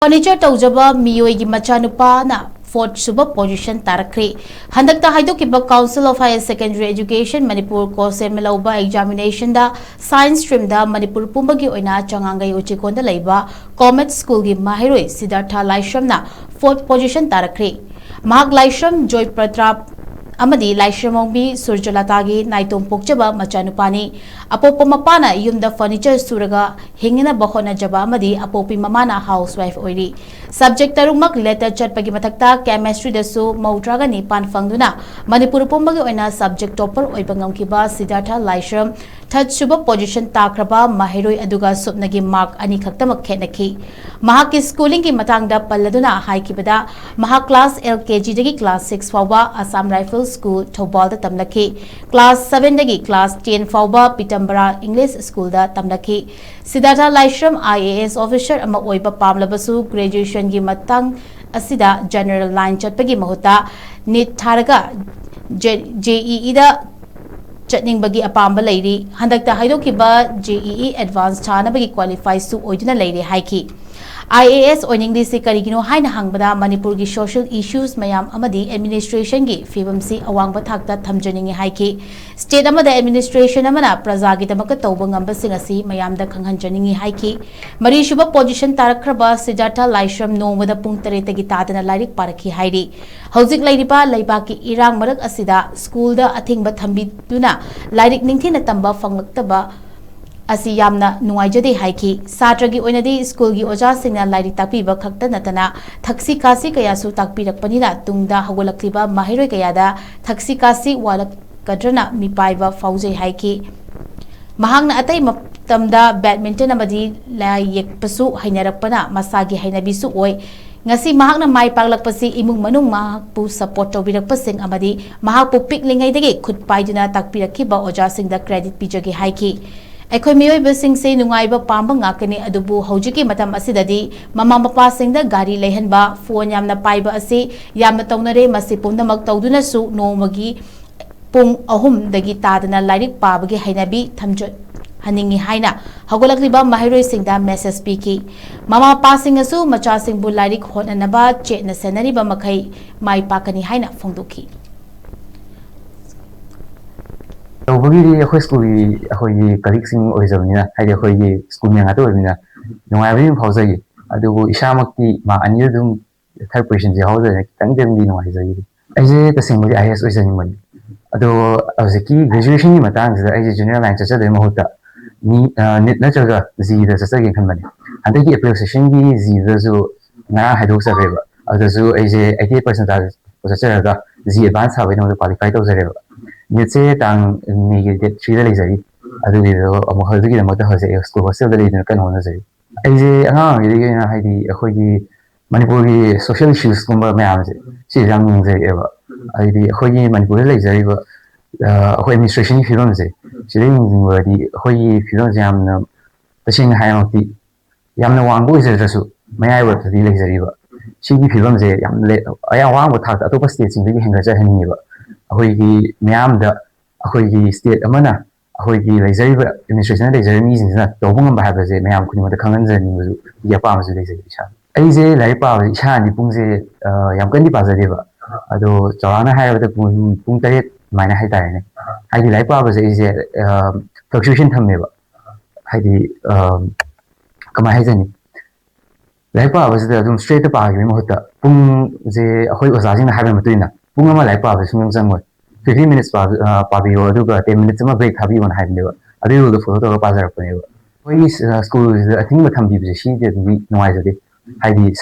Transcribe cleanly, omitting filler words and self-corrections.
Furniture Toujaba Meeoi gi Macha Nupa na 4th Suba position Tarakkhre. Handakta haidokiba Council of Higher Secondary Education Manipur course melauba examination da science stream da Manipur pumbagi oina changangai uchikonda leiba Comet School gi Mahiroi Siddhartha Laishram na 4th position Tarakkhre. Mahak Laishram Joy Pratrap amadi Laishramongbi Surjalatagi Naitom Pokjaba Macha Nupani apopo mapana yumda furniture suraga hingina bahona jaba amadi apopi mamana housewife oiri subject tarumak letter chatpagi mathakta chemistry dasu mautraga ni pan fangduna Manipur pumbagi oina subject topper oibangam kiba Siddhartha Laishram third Suba position takraba Mahiroi aduga supnagi mark ani khaktamak khenaki mahaki schooling ki matangda palladuna haikibada mahak class LKG dagi class 6 fawba Assam Rifle School Thobal da tamlaki class 7 dagi class 10 fawba Pitambara English School da tamlaki Siddhartha Laishram IAS officer ama oiba pamlabasu graduation gi matang asida general line chatpagi mahuta NEET tharaga JEE da chatning bagi apamba leiri handakta haidokiba JEE advanced thana bagi qualify su oiduna leiri haiki IAS oining disi karigino haina hangbada Manipur gi social issues mayam amadi administration gi fibam si awangba thakta thamjaningi haiki state amada administration amana praja gi tamaka tawba ngamba singasi mayam da khanghanjaningi haiki mari shuba position tarakhraba Siddhartha Laishram nomada pung 3 gi tadana lairik parakhi hairi hojik lairiba laibaki irang marak asida school da athingba thambi duna lairik ningthina tamba fanglaktaba asi yamna nuaijade haiki satragi oinadi school gi oja singna lairi takpiba khakta natana thaksi kasi kaya su takpirakpanina tungda hagolakliba Mahiroi kayada thaksi kasi walak kadrana mipaiba faujai haiki mahangna atai matamda badminton amadi la yekpasu hainarakpana masagi hainabisu oi ngasi mahakna mai paglakpasi imung manung mahakpu support tawbirakpasing amadi mahakpu piklingai dagi khut paiduna takpirakhiba oja singda credit pijagi haiki Ekhoi mioi basing se nungaiba pamba ngakani adubu hojiki matam asidadi mama mapa singda gari lehanba phone yamna paiba asi yamna tawnare masi pumnamak tawduna su nomagi pung ahum dagi tadana lairik pabagi hainabi thamjot haningi haina hagolakliba Mahiroi singda message piki mama mapa singasu macha singbu lairik honanaba chetna senariba makai mai pakani haina phongdoki Tawbagi akhoi school akhoi colleagues sing oizabnina haidi akhoi school me ngata oibina nungaibin phawjai adubu isamakti ma ani dum third position je hawja kitang demdi nungaijai aije tasingmudi IAS oizani mani ado aziki graduation ni matang sida aije junior line chacha de mahuta ni NEET na chaga Z da chacha gen khanmani handaki April session gi Z da zo nga haidok sa reba adazu aije 88% ta chacha ga Z advance ha no qualify to zareba Nitse tang ni get 3 da lezari adu gi do amu hadu gi mata hase school hostel da lezari kan hona zari aije anga gi na haidi akhoi gi Manipur gi social issues kumba mayam se si jang ning zai eba aidi akhoi gi Manipur da lezari ba akhoi administration fi rom se si ring ning wa di akhoi gi fi rom jam na tasing hayamti yamna wangbo is rasu mayai wa di lezari ba si gi fi rom se yam le aya wangbo thak atopa state sing gi henga ja hani ba akhoi miyam da akhoi state amana akhoi leizariba administration leizari mi sing na tawbung ba habase miyam khuni da khangan jani mu ya pa masu leizari sha aije lai pa sha ni pungse yam kan di pa jari ba ado chawna hai ba pung tare maina hai tare ne haidi lai pa ba je fluctuation thamme ba haidi kama hai jani lai pa ba da dum straight pa gi mu hota pung je akhoi oza jing na ha ba matuina pung ama lai pa ba sung jangoi 15 minutes pabiyo aduga 10 minutes ma break thabi wan haibnewa adu do photo to pajar panewa hoi school I think ma thambi bi shi de ni nuai jade haidi